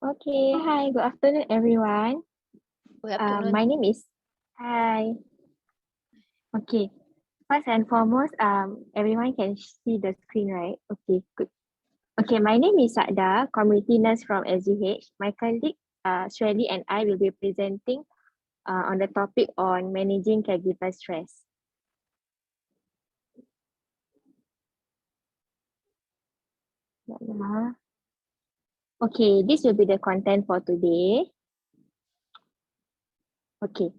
Okay, hi, good afternoon, everyone. Good afternoon. My name is Hi. Okay, first and foremost, everyone can see the screen, right? Okay, good. Okay, my name is Sada, community nurse from SGH. My colleague, Shirley and I will be presenting on the topic on managing caregiver stress. Okay, this will be the content for today. Okay,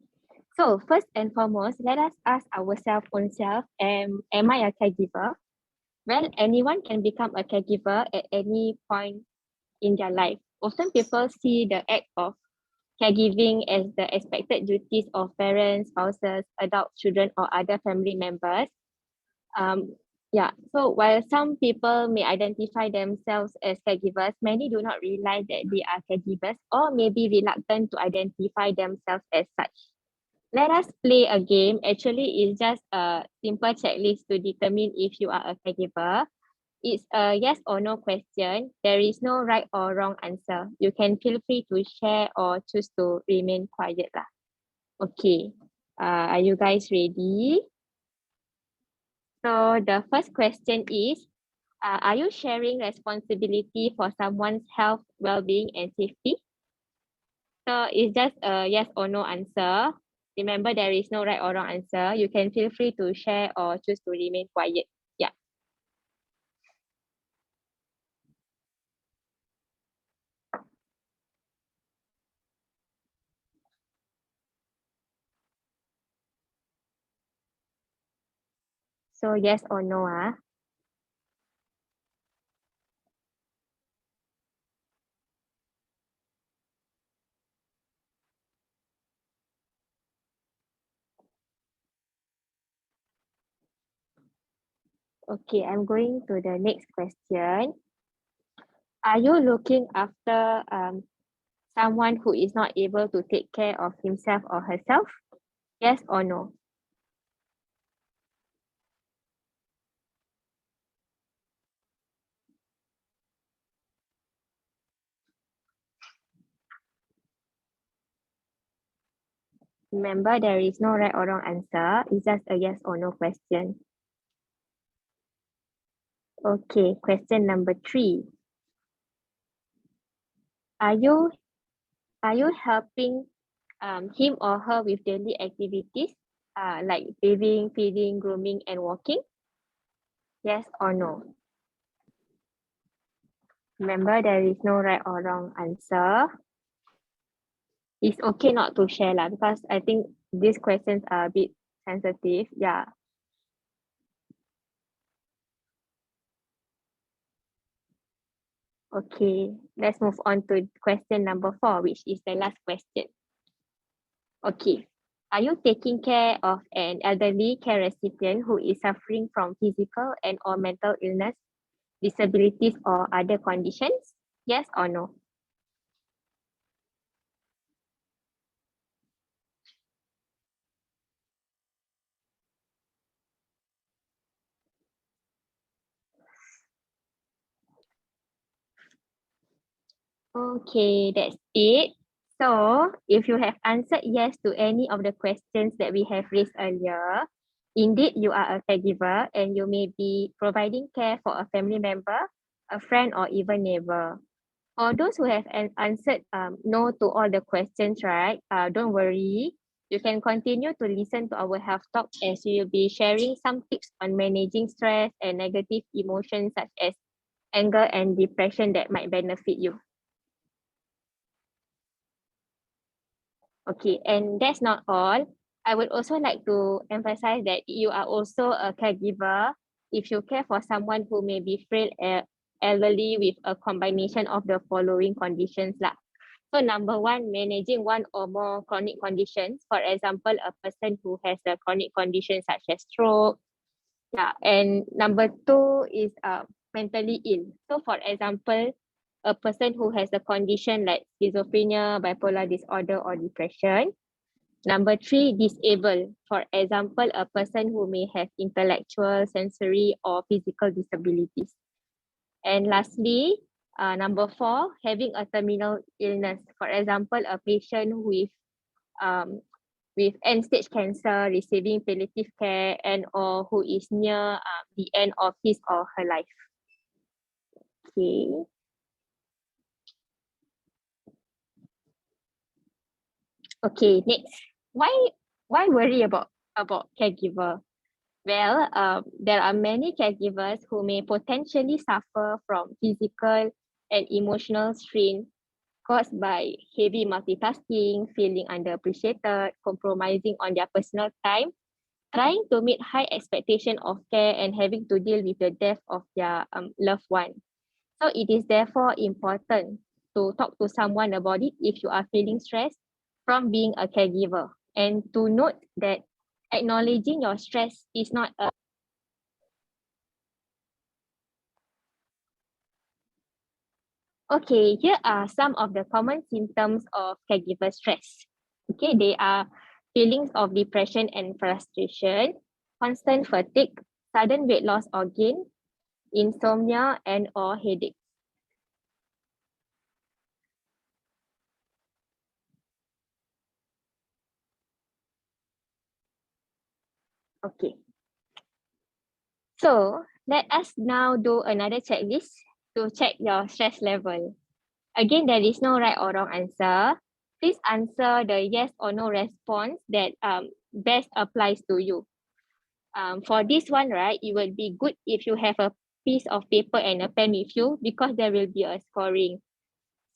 so first and foremost, let us ask ourselves ownself, am I a caregiver? Well, anyone can become a caregiver at any point in their life. Often people see the act of caregiving as the expected duties of parents, spouses, adult children, or other family members. Um, yeah, so while some people may identify themselves as caregivers, many do not realize that they are caregivers or may be reluctant to identify themselves as such. Let us play a game. Actually, it's just a simple checklist to determine if you are a caregiver. It's a yes or no question. There is no right or wrong answer. You can feel free to share or choose to remain quiet lah. Okay. Are you guys ready? So the first question is, are you sharing responsibility for someone's health, well-being, and safety? So it's just a yes or no answer. Remember, there is no right or wrong answer. You can feel free to share or choose to remain quiet. Yeah. So yes or no, ah. Okay, I'm going to the next question. Are you looking after someone who is not able to take care of himself or herself? Yes or no? Remember, there is no right or wrong answer. It's just a yes or no question. Okay, question number 3. Are you helping him or her with daily activities like bathing, feeding, grooming, and walking? Yes or no? Remember, there is no right or wrong answer. It's okay not to share lah, because I think these questions are a bit sensitive. Yeah. Okay, let's move on to question number 4, which is the last question. Okay. Are you taking care of an elderly care recipient who is suffering from physical and or mental illness, disabilities, or other conditions? Yes or no? Okay, that's it. So, if you have answered yes to any of the questions that we have raised earlier, indeed you are a caregiver and you may be providing care for a family member, a friend, or even neighbor. For those who have answered no to all the questions, right? Don't worry. You can continue to listen to our health talk as we will be sharing some tips on managing stress and negative emotions such as anger and depression that might benefit you. Okay, and that's not all. I would also like to emphasize that you are also a caregiver if you care for someone who may be frail, elderly with a combination of the following conditions lah. So number 1, managing one or more chronic conditions. For example, a person who has a chronic condition such as stroke. Yeah, and number 2 is mentally ill. So for example, a person who has a condition like schizophrenia, bipolar disorder, or depression. Number 3, disabled. For example, a person who may have intellectual, sensory, or physical disabilities. And lastly, Number 4, having a terminal illness. For example, a patient with end-stage cancer receiving palliative care and or who is near the end of his or her life. Okay. Okay, next. Why worry about caregiver? Well, there are many caregivers who may potentially suffer from physical and emotional strain caused by heavy multitasking, feeling underappreciated, compromising on their personal time, trying to meet high expectation of care and having to deal with the death of their loved one. So it is therefore important to talk to someone about it if you are feeling stressed from being a caregiver, and to note that acknowledging your stress is not a Okay, here are some of the common symptoms of caregiver stress. Okay, they are feelings of depression and frustration, constant fatigue, sudden weight loss or gain, insomnia and or headache. Okay, so let us now do another checklist to check your stress level. Again, there is no right or wrong answer. Please answer the yes or no response that best applies to you. For this one, right, it would be good if you have a piece of paper and a pen with you because there will be a scoring.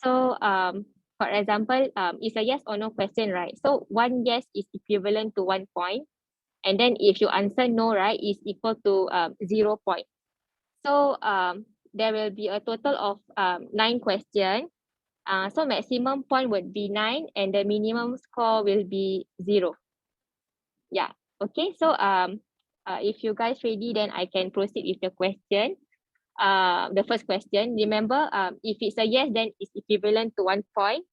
So, for example, it's a yes or no question, right? So one yes is equivalent to 1 point. And then if you answer no, right, is equal to 0 point. So there will be a total of 9 questions. So maximum point would be 9 and the minimum score will be 0. Yeah. Okay. So if you guys ready, then I can proceed with the question. The first question. Remember, if it's a yes, then it's equivalent to 1 point,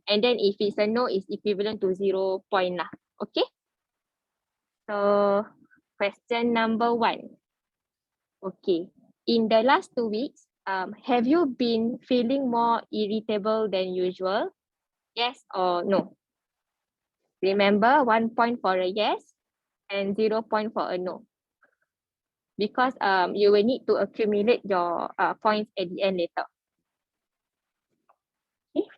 and then if it's a no, it's equivalent to 0 point lah. Okay. So question number 1. Okay. In the last 2 weeks, have you been feeling more irritable than usual? Yes or no? Remember, 1 point for a yes and 0 point for a no. Because you will need to accumulate your points at the end later. Okay.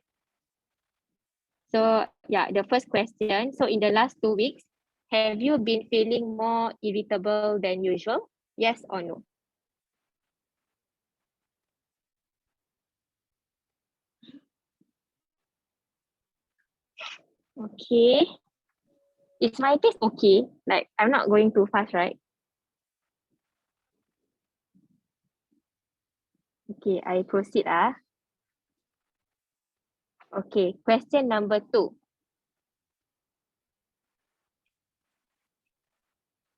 So yeah, the first question. So in the last 2 weeks, have you been feeling more irritable than usual? Yes or no? Okay. Is my pace okay? Like I'm not going too fast, right? Okay, I proceed. Okay, question number 2.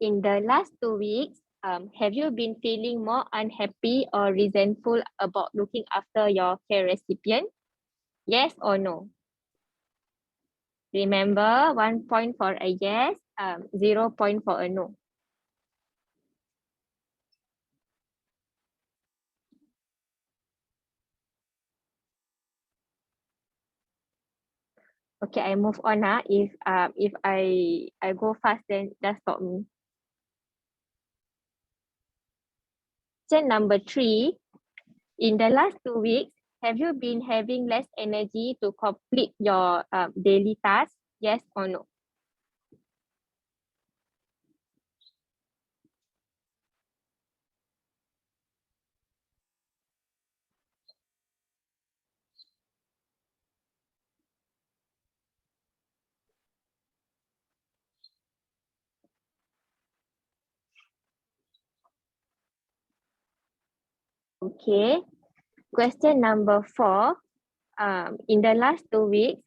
In the last 2 weeks, have you been feeling more unhappy or resentful about looking after your care recipient? Yes or no? Remember, 1 point for a yes, 0 point for a no. Okay, I move on. If I go fast, then just stop me. Question number 3. In the last 2 weeks, have you been having less energy to complete your daily tasks? Yes or no? Okay. Question number 4. In the last 2 weeks,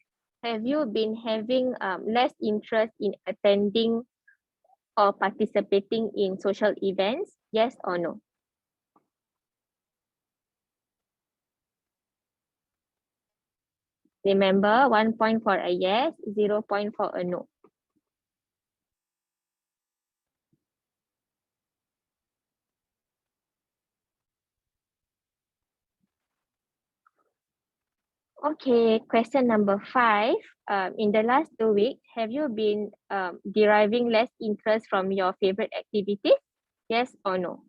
have you been having less interest in attending or participating in social events? Yes or no? Remember, 1 point for a yes, 0 point for a no. Okay, question number 5. In the last 2 weeks, have you been deriving less interest from your favorite activities? Yes or no?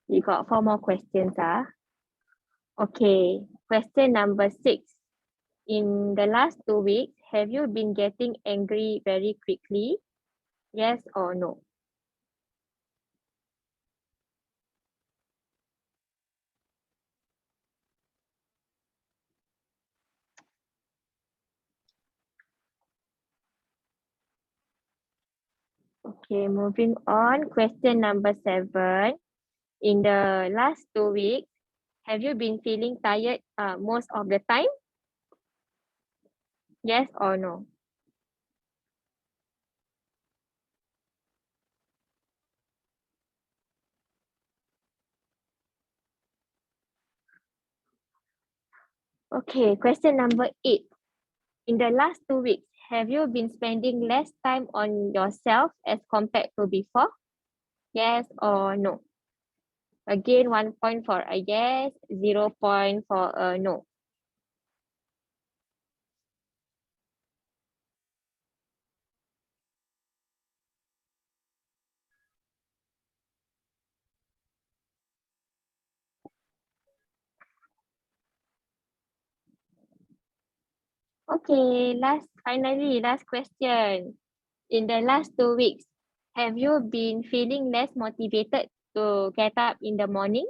You got 4 more questions. Okay, question number 6. In the last 2 weeks, have you been getting angry very quickly? Yes or no? Okay, moving on. Question number 7. In the last 2 weeks, have you been feeling tired most of the time? Yes or no? Okay, question number 8. In the last 2 weeks, have you been spending less time on yourself as compared to before? Yes or no? Again, 1 point for a yes, 0 point for a no. Okay, last question. In the last 2 weeks, have you been feeling less motivated to get up in the morning?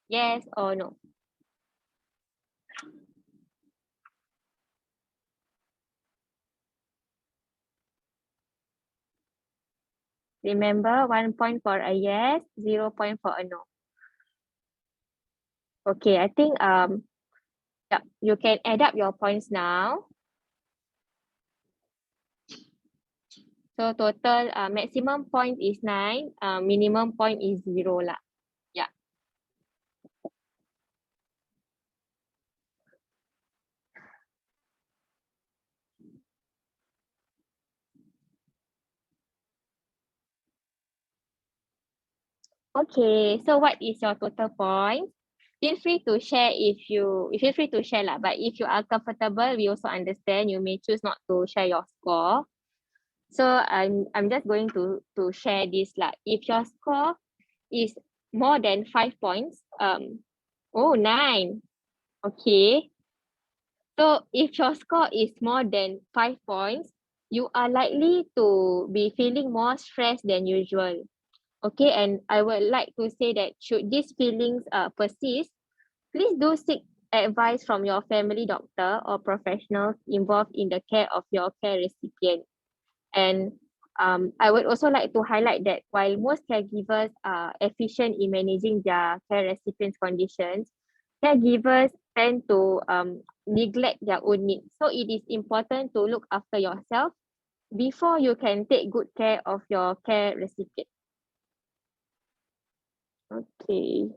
Yes or no? Remember, 1 point for a yes, 0 point for a no. Okay, I think yeah, you can add up your points now. So total maximum point is 9, minimum point is 0 lah. Yeah. Okay, so what is your total point? Feel free to share feel free to share lah. But if you are comfortable, we also understand you may choose not to share your score. So I'm just going to share this lah. If your score is more than 5 points, 9. Okay. So if your score is more than 5 points, you are likely to be feeling more stressed than usual. Okay, and I would like to say that should these feelings persist, please do seek advice from your family doctor or professionals involved in the care of your care recipient. And I would also like to highlight that while most caregivers are efficient in managing their care recipients' conditions, caregivers tend to neglect their own needs. So it is important to look after yourself before you can take good care of your care recipient. Okay.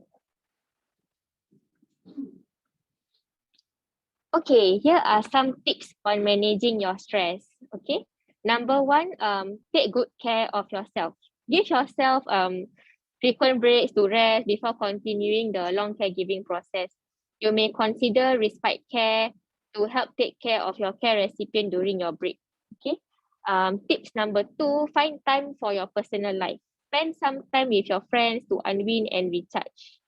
Okay, here are some tips on managing your stress. Okay. Number 1, take good care of yourself. Give yourself frequent breaks to rest before continuing the long caregiving process. You may consider respite care to help take care of your care recipient during your break. Okay. Tips number 2, find time for your personal life. Spend some time with your friends to unwind and recharge.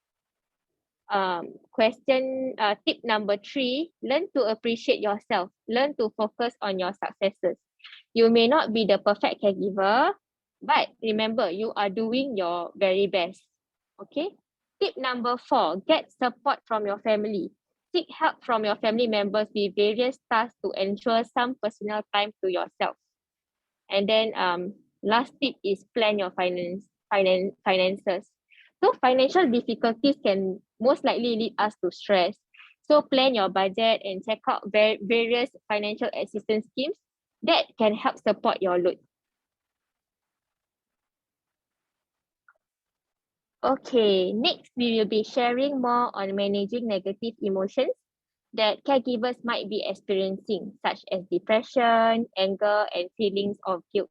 Tip number 3, learn to appreciate yourself. Learn to focus on your successes. You may not be the perfect caregiver, but remember, you are doing your very best. Okay. Tip number 4, get support from your family. Seek help from your family members with various tasks to ensure some personal time to yourself. And then last tip is plan your finances. So financial difficulties can most likely lead us to stress. So plan your budget and check out various financial assistance schemes that can help support your load. Okay, next we will be sharing more on managing negative emotions that caregivers might be experiencing, such as depression, anger, and feelings of guilt.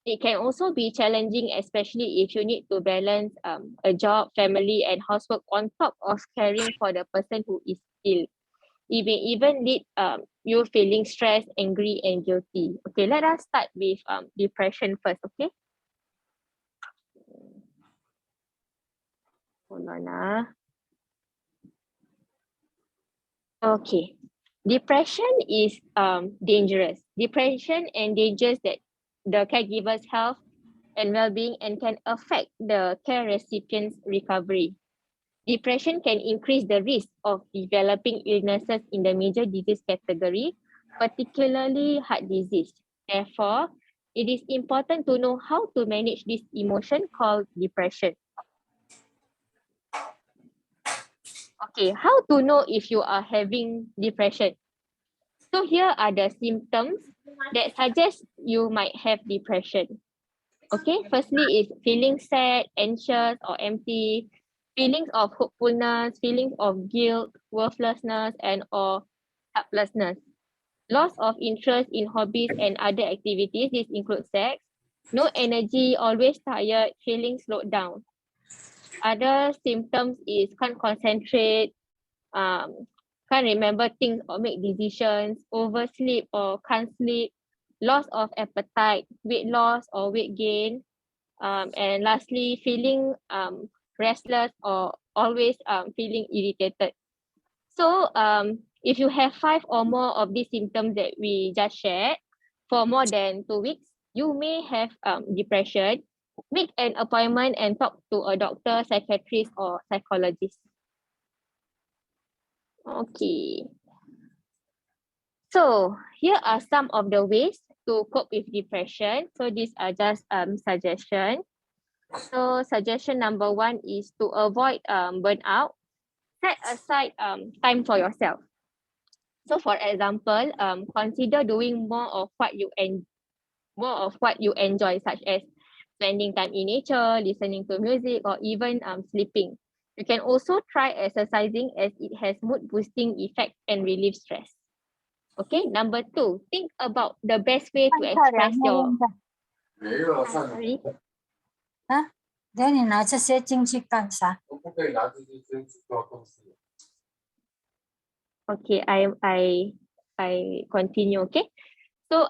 It can also be challenging, especially if you need to balance a job, family, and housework on top of caring for the person who is ill. It may even lead you feeling stressed, angry, and guilty. Okay, let us start with depression first, okay? Hold on. Okay. Depression is dangerous. Depression endangers that the caregiver's health and well-being and can affect the care recipient's recovery. Depression can increase the risk of developing illnesses in the major disease category, particularly heart disease. Therefore, it is important to know how to manage this emotion called depression. Okay, how to know if you are having depression? So here are the symptoms that suggest you might have depression. Okay, firstly is feeling sad, anxious, or empty, feelings of hopefulness, feelings of guilt, worthlessness, and or helplessness. Loss of interest in hobbies and other activities. This includes sex. No energy, always tired, feeling slowed down. Other symptoms is can't concentrate, can't remember things or make decisions, oversleep or can't sleep, loss of appetite, weight loss or weight gain, and lastly, feeling restless or always feeling irritated. So if you have 5 or more of these symptoms that we just shared for more than 2 weeks, you may have depression. Make an appointment and talk to a doctor, psychiatrist, or psychologist. Okay. So here are some of the ways to cope with depression. So these are just suggestions. So suggestion number 1 is to avoid burnout. Set aside time for yourself. So for example, consider doing more of what you enjoy, such as spending time in nature, listening to music, or even sleeping. You can also try exercising as it has mood boosting effect and relieve stress. Okay, number 2, think about the best way to express your. 没有，算了。 Sorry. 啊，等你拿这些进去干啥？ 我不可以拿这些进去做公司。 Okay, I continue. Okay, so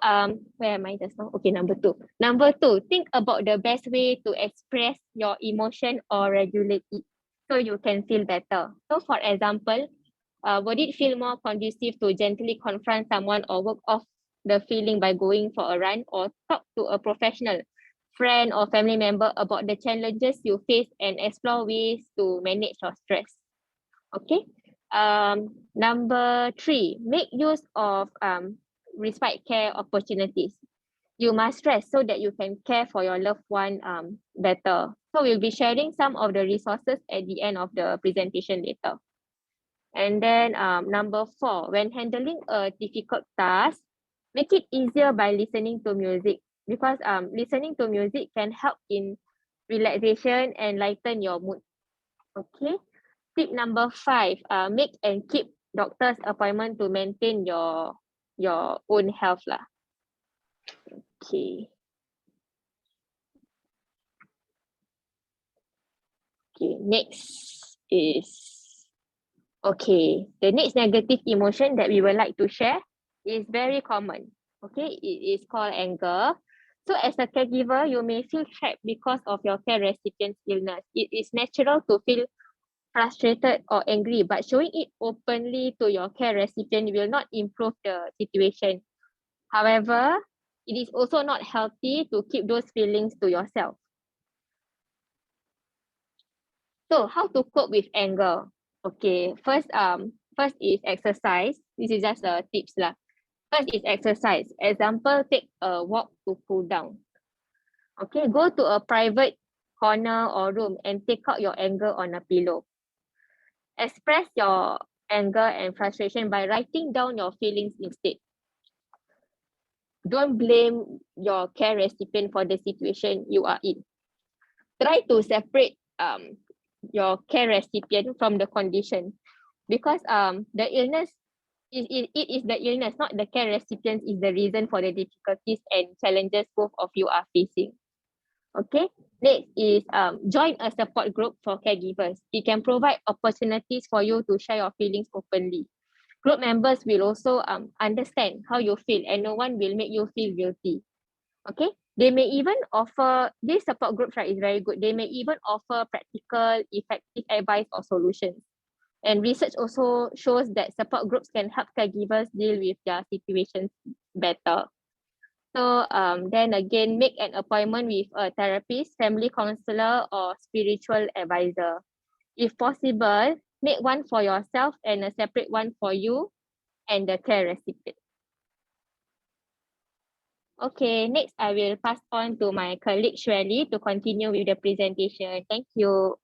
where am I just now? Okay, number 2. Number 2, think about the best way to express your emotion or regulate it, so you can feel better. So for example, would it feel more conducive to gently confront someone or work off the feeling by going for a run or talk to a professional friend or family member about the challenges you face and explore ways to manage your stress? Okay. Number 3, make use of respite care opportunities. You must rest so that you can care for your loved one better. So we'll be sharing some of the resources at the end of the presentation later. And then number 4, when handling a difficult task, make it easier by listening to music, because listening to music can help in relaxation and lighten your mood. Okay. Tip number 5, make and keep doctor's appointment to maintain your own health lah. Okay. Okay, next is, okay, the next negative emotion that we would like to share is very common. Okay, it is called anger. So as a caregiver, you may feel trapped because of your care recipient's illness. It is natural to feel frustrated or angry, but showing it openly to your care recipient will not improve the situation. However, it is also not healthy to keep those feelings to yourself. So how to cope with anger? Okay, first is exercise. This is just a tips lah. First is exercise. Example, take a walk to cool down. Okay, go to a private corner or room and take out your anger on a pillow. Express your anger and frustration by writing down your feelings instead. Don't blame your care recipient for the situation you are in. Try to separate your care recipient from the condition, because the illness it is the illness, not the care recipient, is the reason for the difficulties and challenges both of you are facing. Okay, next is join a support group for caregivers. It can provide opportunities for you to share your feelings openly. Group members will also understand how you feel, and no one will make you feel guilty. Okay, they may even offer, this support groups, right, is very good. They may even offer practical, effective advice or solutions. And research also shows that support groups can help caregivers deal with their situations better. So then again, make an appointment with a therapist, family counselor, or spiritual advisor. If possible, make one for yourself and a separate one for you and the care recipient. Okay, next I will pass on to my colleague Shirley to continue with the presentation. Thank you.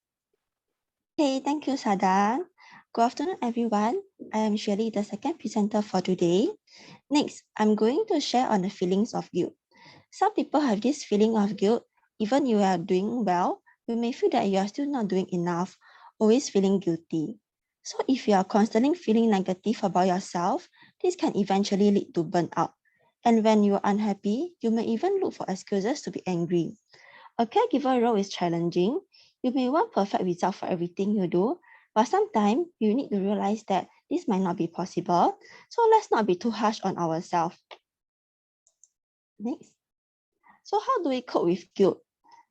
Okay, thank you, Sada. Good afternoon, everyone. I am Shirley, the second presenter for today. Next, I'm going to share on the feelings of guilt. Some people have this feeling of guilt. Even you are doing well, you may feel that you are still not doing enough, always feeling guilty. So if you are constantly feeling negative about yourself, this can eventually lead to burnout. And when you are unhappy, you may even look for excuses to be angry. A caregiver role is challenging. You may want perfect results for everything you do, but sometimes you need to realize that this might not be possible. So let's not be too harsh on ourselves. Next. So how do we cope with guilt?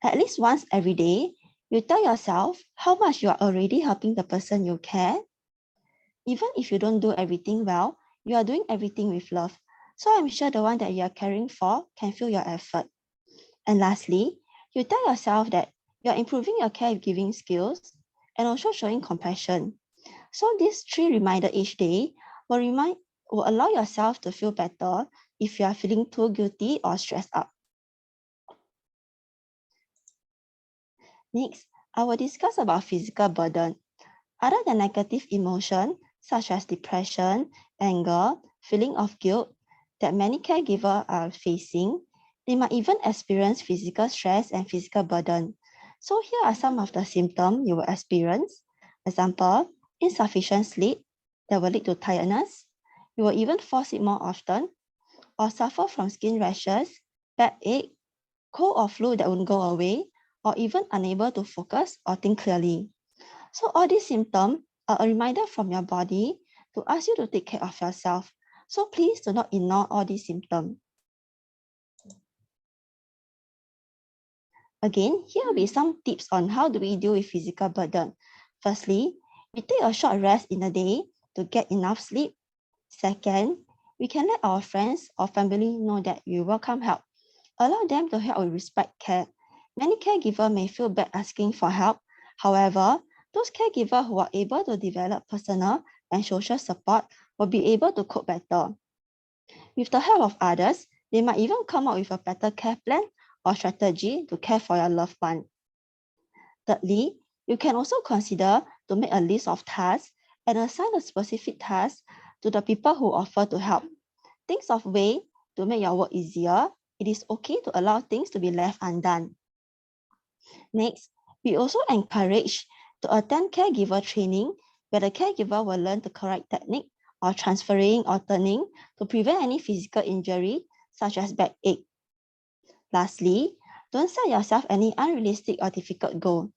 At least once every day, you tell yourself how much you are already helping the person you care. Even if you don't do everything well, you are doing everything with love. So I'm sure the one that you are caring for can feel your effort. And lastly, you tell yourself that you're improving your caregiving skills and also showing compassion. So these 3 reminders each day will allow yourself to feel better if you are feeling too guilty or stressed out. Next, I will discuss about physical burden. Other than negative emotion, such as depression, anger, feeling of guilt, that many caregivers are facing, they might even experience physical stress and physical burden. So here are some of the symptoms you will experience. Example, insufficient sleep that will lead to tiredness. You will even fall sick more often, or suffer from skin rashes, backache, cold or flu that won't go away, or even unable to focus or think clearly. So all these symptoms are a reminder from your body to ask you to take care of yourself. So please do not ignore all these symptoms. Again, here will be some tips on how do we deal with physical burden. Firstly, we take a short rest in a day to get enough sleep. Second, we can let our friends or family know that we welcome help. Allow them to help with respect care. Many caregivers may feel bad asking for help. However, those caregivers who are able to develop personal and social support will be able to cope better. With the help of others, they might even come up with a better care plan or strategy to care for your loved one. Thirdly, you can also consider to make a list of tasks and assign a specific task to the people who offer to help. Think of ways to make your work easier. It is okay to allow things to be left undone. Next, we also encourage to attend caregiver training where the caregiver will learn the correct technique or transferring or turning to prevent any physical injury such as backache. Lastly, don't set yourself any unrealistic or difficult goal.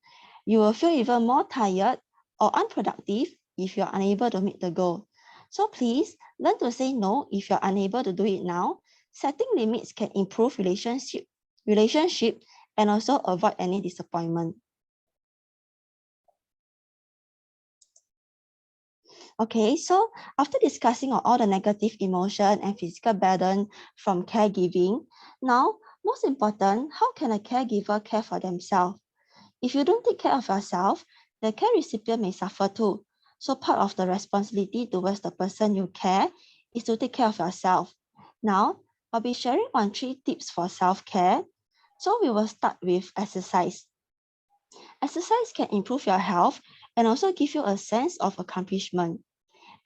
You will feel even more tired or unproductive if you are unable to meet the goal. So please learn to say no if you're unable to do it now. Setting limits can improve relationship and also avoid any disappointment. Okay, so after discussing all the negative emotion and physical burden from caregiving, now, most important, how can a caregiver care for themselves? If you don't take care of yourself, the care recipient may suffer too. So part of the responsibility towards the person you care is to take care of yourself. Now, I'll be sharing on 3 tips for self-care. So we will start with exercise. Exercise can improve your health and also give you a sense of accomplishment.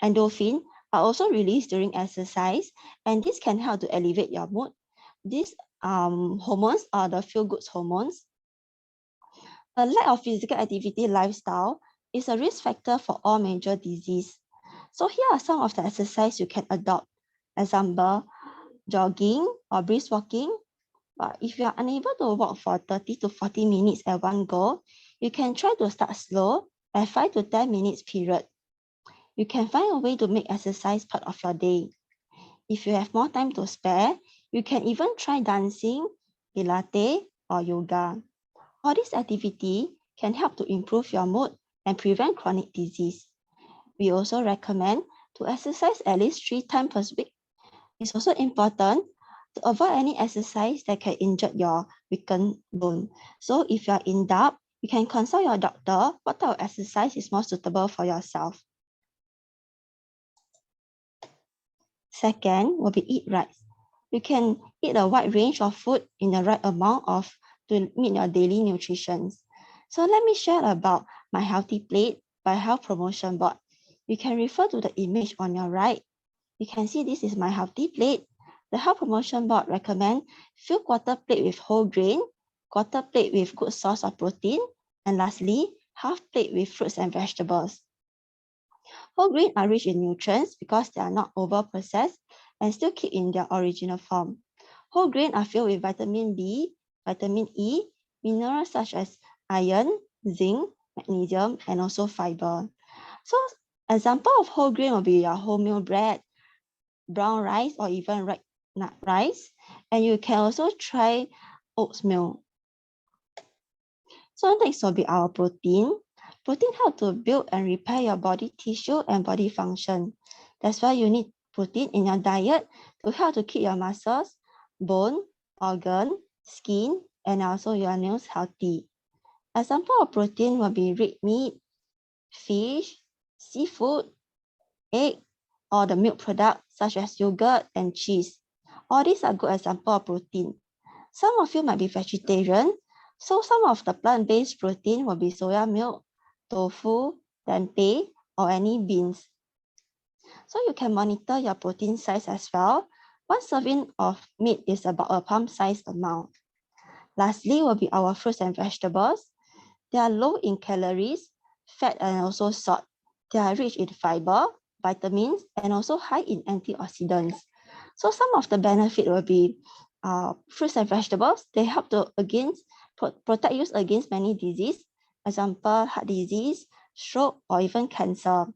Endorphins are also released during exercise, and this can help to elevate your mood. These hormones are the feel-good hormones. A lack of physical activity lifestyle is a risk factor for all major disease. So here are some of the exercise you can adopt. Example, jogging or brisk walking. But if you are unable to walk for 30 to 40 minutes at one go, you can try to start slow at 5 to 10 minutes period. You can find a way to make exercise part of your day. If you have more time to spare, you can even try dancing, Pilates, or yoga. All these activity can help to improve your mood and prevent chronic disease. We also recommend to exercise at least 3 times per week. It's also important to avoid any exercise that can injure your weakened bone. So if you are in doubt, you can consult your doctor what type of exercise is more suitable for yourself. Second will be eat right. You can eat a wide range of food in the right amount to meet your daily nutrition. So let me share about my healthy plate by Health Promotion Board. You can refer to the image on your right. You can see this is my healthy plate. The Health Promotion Board recommend fill quarter plate with whole grain, quarter plate with good source of protein, and lastly, half plate with fruits and vegetables. Whole grain are rich in nutrients because they are not over-processed and still keep in their original form. Whole grain are filled with vitamin B, vitamin E, minerals such as iron, zinc, magnesium, and also fiber. So, example of whole grain will be your wholemeal bread, brown rice, or even red nut rice. And you can also try oatmeal. So next will be our protein. Protein helps to build and repair your body tissue and body function. That's why you need protein in your diet to help to keep your muscles, bone, organ, skin, and also your nails healthy. Example of protein will be red meat, fish, seafood, egg, or the milk product such as yogurt and cheese. All these are good examples of protein. Some of you might be vegetarian, so some of the plant-based protein will be soya milk, tofu, tempeh, or any beans. So you can monitor your protein size as well. One serving of meat is about a palm-sized amount. Lastly will be our fruits and vegetables. They are low in calories, fat, and also salt. They are rich in fiber, vitamins, and also high in antioxidants. So some of the benefit will be fruits and vegetables. They help to protect you against many diseases, example heart disease, stroke, or even cancer.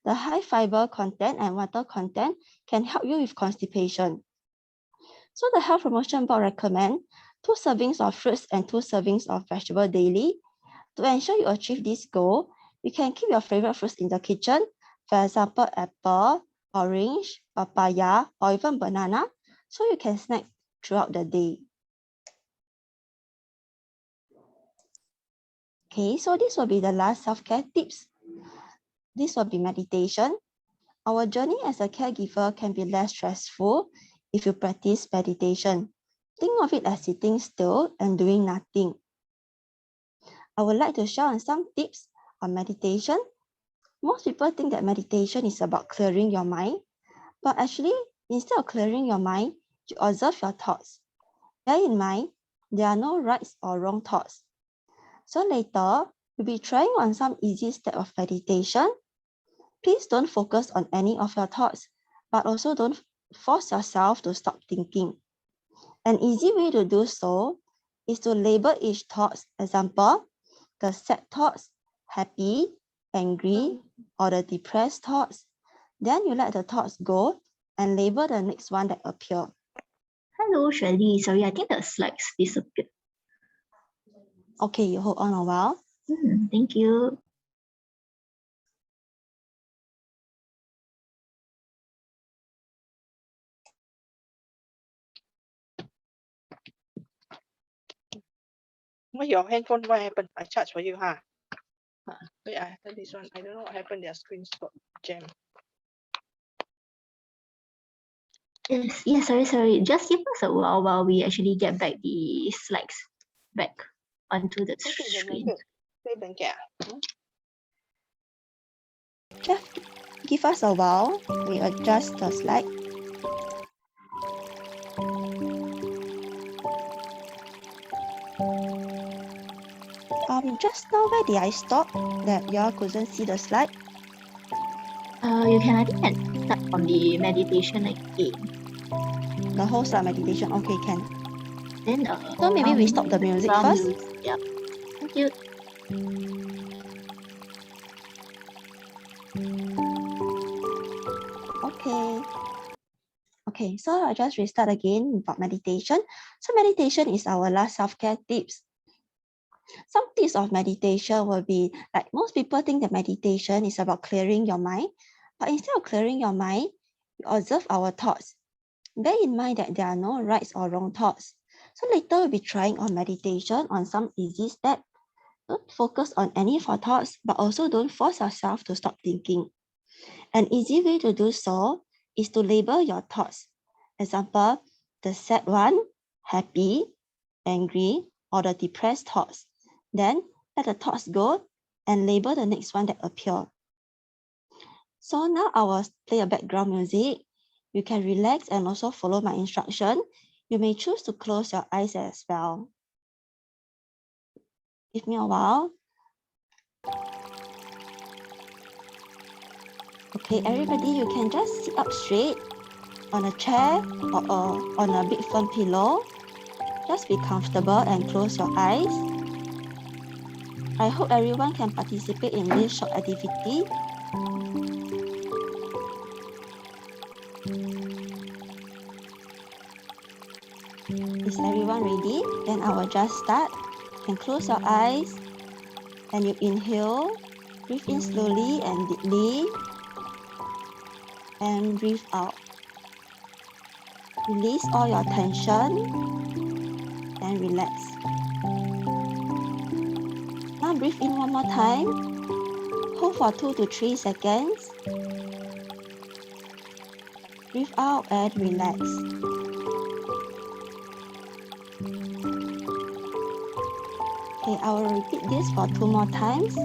The high fiber content and water content can help you with constipation. So the Health Promotion Board recommend 2 servings of fruits and 2 servings of vegetable daily. To ensure you achieve this goal, you can keep your favorite fruits in the kitchen. For example, apple, orange, papaya, or even banana, so you can snack throughout the day. Okay, so this will be the last self-care tips. This will be meditation. Our journey as a caregiver can be less stressful if you practice meditation. Think of it as sitting still and doing nothing. I would like to share on some tips on meditation. Most people think that meditation is about clearing your mind, but actually, instead of clearing your mind, you observe your thoughts. Bear in mind, there are no right or wrong thoughts. So later, we'll be trying on some easy step of meditation. Please don't focus on any of your thoughts, but also don't force yourself to stop thinking. An easy way to do so is to label each thought. Example, the sad thoughts, happy, angry, or the depressed thoughts. Then you let the thoughts go and label the next one that appear. Hello, Shirley. Sorry, I think the slides disappeared. Okay, you hold on a while. Thank you. Why your handphone, what happened? I charge for you, huh? Wait, I have this one. I don't know what happened. Their screen got jammed. Yes, sorry. Just give us a while we actually get back the slides back onto the screen. Just give us a while. We adjust the slide. Just now, where did I stop? That y'all couldn't see the slide? You can, I think, can start from the meditation again. The whole slide meditation. Okay, can. Then So maybe we stop the music first. Yeah. Thank you. Okay, so I'll just restart again about meditation. So meditation is our last self-care tips. Some tips of meditation will be, like most people think that meditation is about clearing your mind, but instead of clearing your mind, we observe our thoughts. Bear in mind that there are no right or wrong thoughts. So later we'll be trying on meditation on some easy steps. Don't focus on any of our thoughts, but also don't force yourself to stop thinking. An easy way to do so is to label your thoughts. Example, the sad one, happy, angry, or the depressed thoughts. Then let the thoughts go and label the next one that appear. So now I will play a background music. You can relax and also follow my instruction. You may choose to close your eyes as well. Give me a while. Okay, everybody, you can just sit up straight on a chair or on a big firm pillow. Just be comfortable and close your eyes. I hope everyone can participate in this short activity. Is everyone ready? Then I will just start. You can close your eyes and you inhale. Breathe in slowly and deeply. And breathe out. Release all your tension and relax. Now breathe in one more time. Hold for 2 to 3 seconds. Breathe out and relax. Okay, I will repeat this for 2 more times.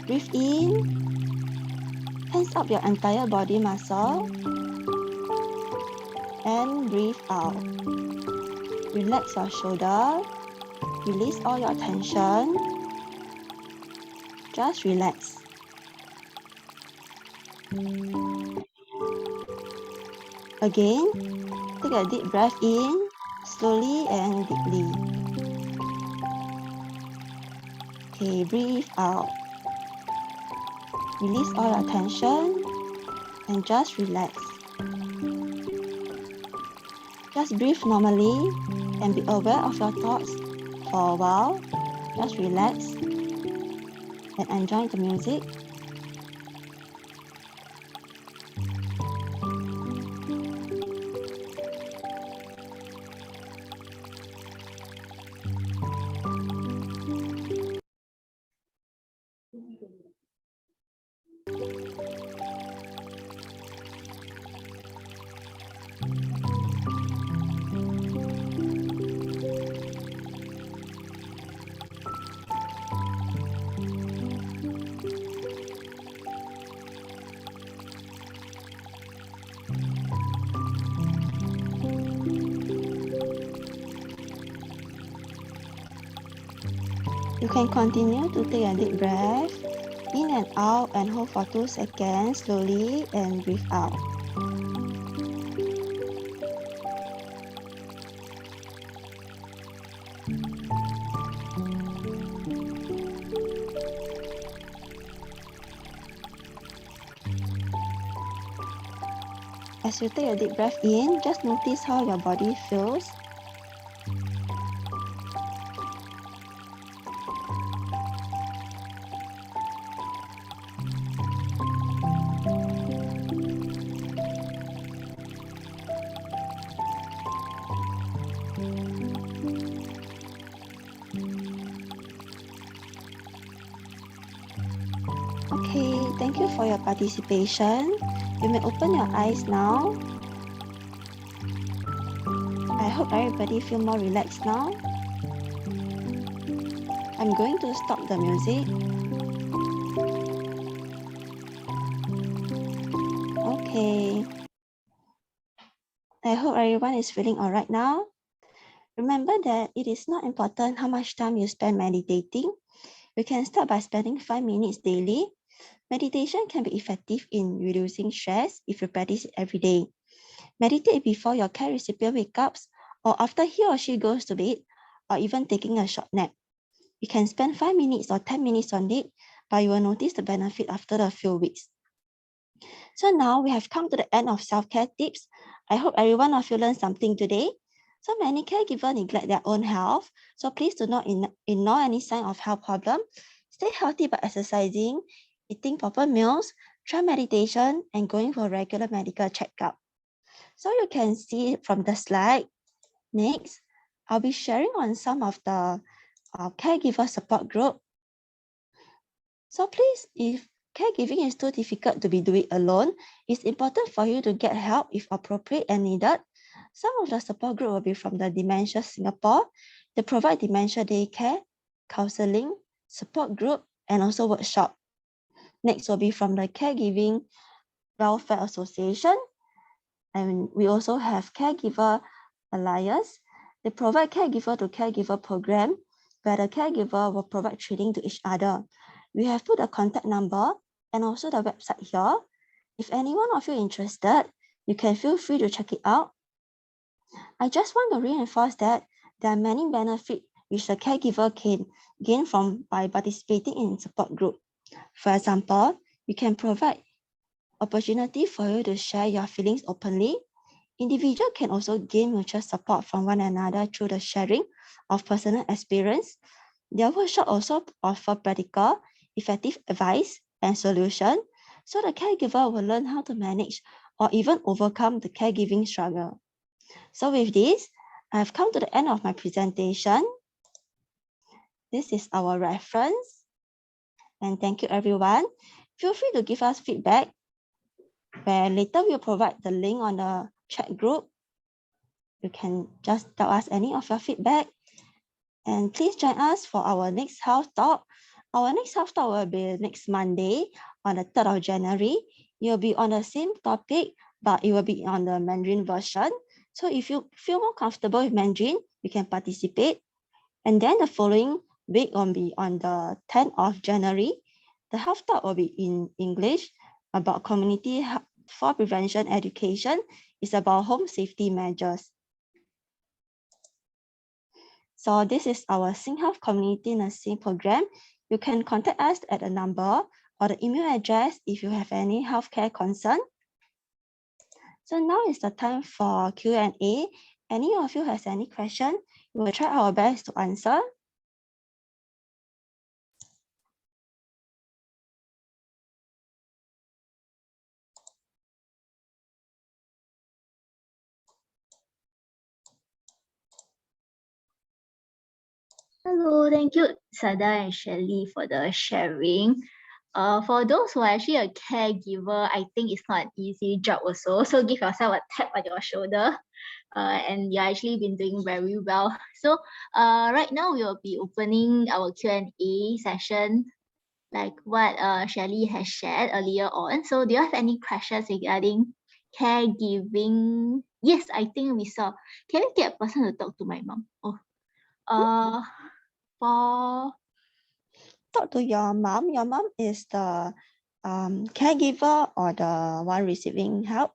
Breathe in. Tense up your entire body muscle. And breathe out. Relax your shoulder. Release all your tension. Just relax. Again, take a deep breath in, slowly and deeply. Okay, breathe out. Release all your tension and just relax. Just breathe normally and be aware of your thoughts for a while. Just relax and enjoy the music. You can continue to take a deep breath in and out and hold for 2 seconds slowly and breathe out. As you take a deep breath in, just notice how your body feels. Okay, thank you for your participation. You may open your eyes now. I hope everybody feel more relaxed now. I'm going to stop the music. Okay. I hope everyone is feeling alright now. Remember that it is not important how much time you spend meditating. You can start by spending 5 minutes daily. Meditation can be effective in reducing stress if you practice it every day. Meditate before your care recipient wakes up or after he or she goes to bed, or even taking a short nap. You can spend 5 minutes or 10 minutes on it, but you will notice the benefit after a few weeks. So now we have come to the end of self-care tips. I hope every one of you learned something today. So many caregivers neglect their own health, so please do not ignore any sign of health problem. Stay healthy by exercising, eating proper meals, try meditation, and going for regular medical checkup. So you can see from the slide. Next, I'll be sharing on some of the caregiver support group. So please, if caregiving is too difficult to be doing alone, it's important for you to get help if appropriate and needed. Some of the support group will be from the Dementia Singapore. They provide dementia daycare, counseling, support group, and also workshop. Next will be from the Caregiving Welfare Association. And we also have Caregiver Alliance. They provide caregiver to caregiver program where the caregiver will provide training to each other. We have put a contact number and also the website here. If any one of you interested, you can feel free to check it out. I just want to reinforce that there are many benefits which the caregiver can gain by participating in support group. For example, you can provide opportunity for you to share your feelings openly. Individual can also gain mutual support from one another through the sharing of personal experience. Their workshop also offer practical, effective advice and solution, so the caregiver will learn how to manage or even overcome the caregiving struggle. So with this, I have come to the end of my presentation. This is our reference. And thank you everyone. Feel free to give us feedback, where later we'll provide the link on the chat group. You can just tell us any of your feedback. And please join us for our next health talk. Our next health talk will be next Monday on the 3rd of January. It will be on the same topic, but it will be on the Mandarin version. So if you feel more comfortable with Mandarin, you can participate. And then the following week will be on the 10th of January. The health talk will be in English about community for prevention education. It's about home safety measures. So this is our SingHealth Community Nursing Program. You can contact us at the number or the email address if you have any healthcare concern. So now is the time for Q&A. Any of you has any question, we will try our best to answer. Hello, thank you, Sada and Shelley, for the sharing. For those who are actually a caregiver, I think it's not an easy job also. So give yourself a tap on your shoulder. And you're actually been doing very well. So right now we will be opening our Q&A session, like what Shelley has shared earlier on. So do you have any questions regarding caregiving? Yes, I think we saw. Can we get a person to talk to my mom? Oh, for Talk to your mom. Your mom is the caregiver or the one receiving help?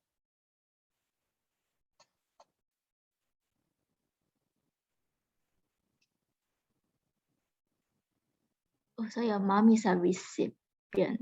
so your mom is a recipient.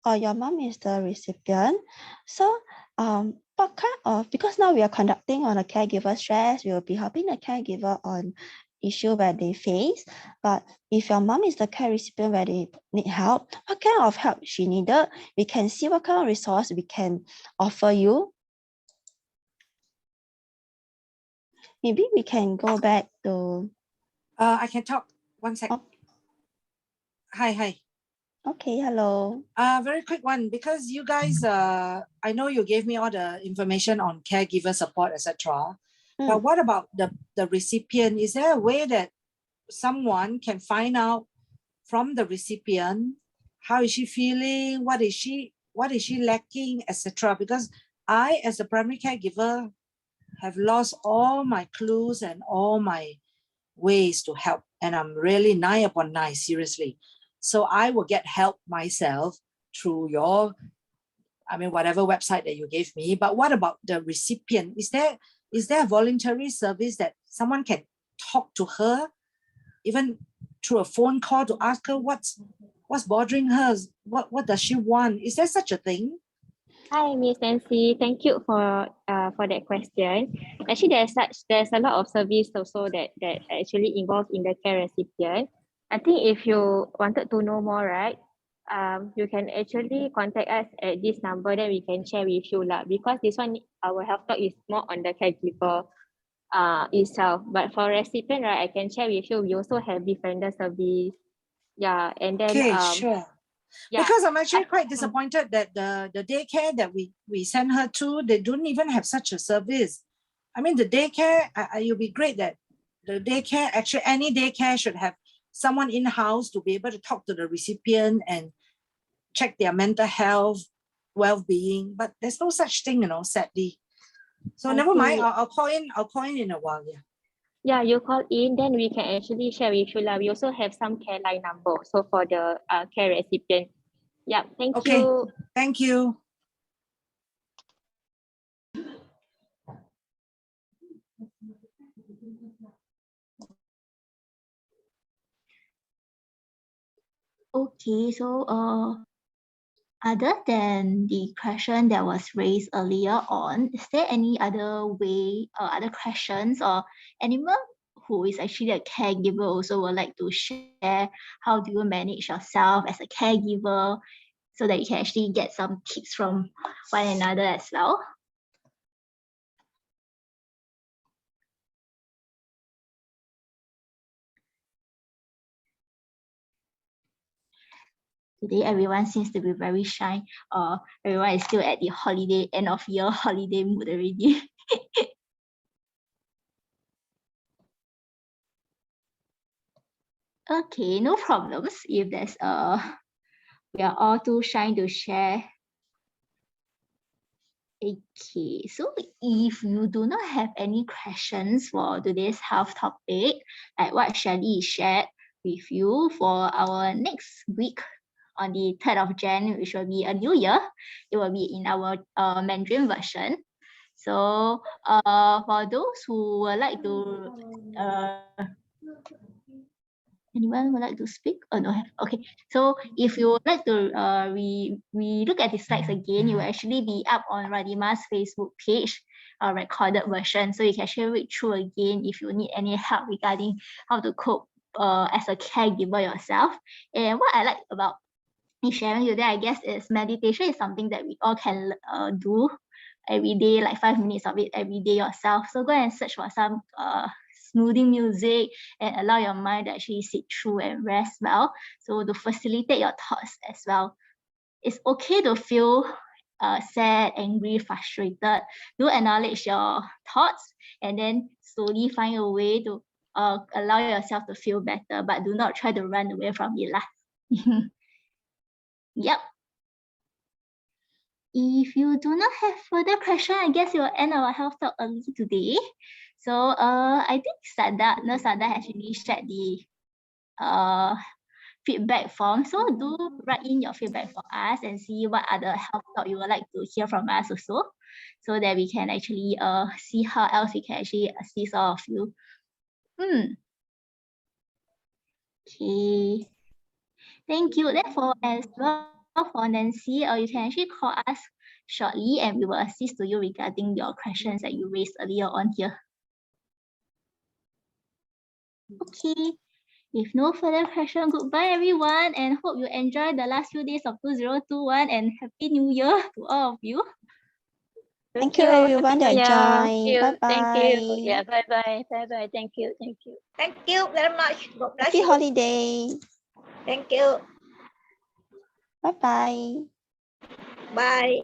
Or your mom is the recipient. So what kind of, because now we are conducting on a caregiver stress, we will be helping the caregiver on issue where they face. But if your mom is the care recipient where they need help, what kind of help she needed, we can see what kind of resource we can offer you. Maybe we can go back to... I can talk. 1 sec. Oh. Hi. Okay, hello. Very quick one, because you guys, I know you gave me all the information on caregiver support, etc. But what about the recipient? Is there a way that someone can find out from the recipient how is she feeling, what is she lacking, etc.? Because I, as a primary caregiver, have lost all my clues and all my ways to help. And I'm really nigh upon nigh, seriously. So I will get help myself through your, whatever website that you gave me. But what about the recipient? Is there a voluntary service that someone can talk to her, even through a phone call, to ask her what's bothering her? What does she want? Is there such a thing? Hi, Miss Nancy. Thank you for that question. Actually, there's a lot of service also that actually involved in the care recipient. I think if you wanted to know more, right, you can actually contact us at this number, then we can share with you lah. Because this one, our health talk is more on the caregiver itself. But for recipient, right, I can share with you. We also have defender service. Yeah, and then Okay, sure. yeah, Because I'm actually quite disappointed that the daycare that we send her to, they don't even have such a service. I mean, the daycare, it would be great that the daycare, actually any daycare should have someone in-house to be able to talk to the recipient and check their mental health, well-being, but there's no such thing, sadly. So never mind, I'll call in a while, yeah. Yeah, you call in, then we can actually share with you lah. We also have some care line number so for the care recipient. Yeah, thank Okay. you. Thank you. Okay, so other than the question that was raised earlier on, is there any other way or other questions, or anyone who is actually a caregiver also would like to share how do you manage yourself as a caregiver, so that you can actually get some tips from one another as well? Today, everyone seems to be very shy. Everyone is still at the holiday, end of year holiday mood already. Okay, no problems. If there's we are all too shy to share. Okay, so if you do not have any questions for today's health topic, like what Shirley shared with you, for our next week on the 3rd of Jan, which will be a new year, it will be in our Mandarin version. So for those who would like to anyone would like to speak? Oh, no. Okay. So if you would like to look at the slides again, it will actually be up on Radima's Facebook page, a recorded version. So you can actually read through again if you need any help regarding how to cope as a caregiver yourself. And what I like about sharing today, I guess, is meditation is something that we all can do every day, like 5 minutes of it every day yourself. So go and search for some smoothing music and allow your mind to actually sit through and rest well. So to facilitate your thoughts as well. It's okay to feel sad, angry, frustrated. Do acknowledge your thoughts and then slowly find a way to allow yourself to feel better, but do not try to run away from it lah. Yep. If you do not have further question, I guess we will end our health talk early today. So I think Sada has actually shared the feedback form. So do write in your feedback for us and see what other health talk you would like to hear from us also, so that we can actually see how else we can actually assist all of you. Okay. Thank you. Therefore, as well for Nancy, you can actually call us shortly and we will assist to you regarding your questions that you raised earlier on here. Okay. If no further question, goodbye everyone, and hope you enjoy the last few days of 2021 and Happy New Year to all of you. Thank you everyone that joined. Bye bye. Thank you. Yeah, bye bye. Bye bye. Thank you. Thank you. Thank you very much. God bless Happy you. holiday. Thank you. Bye bye. Bye.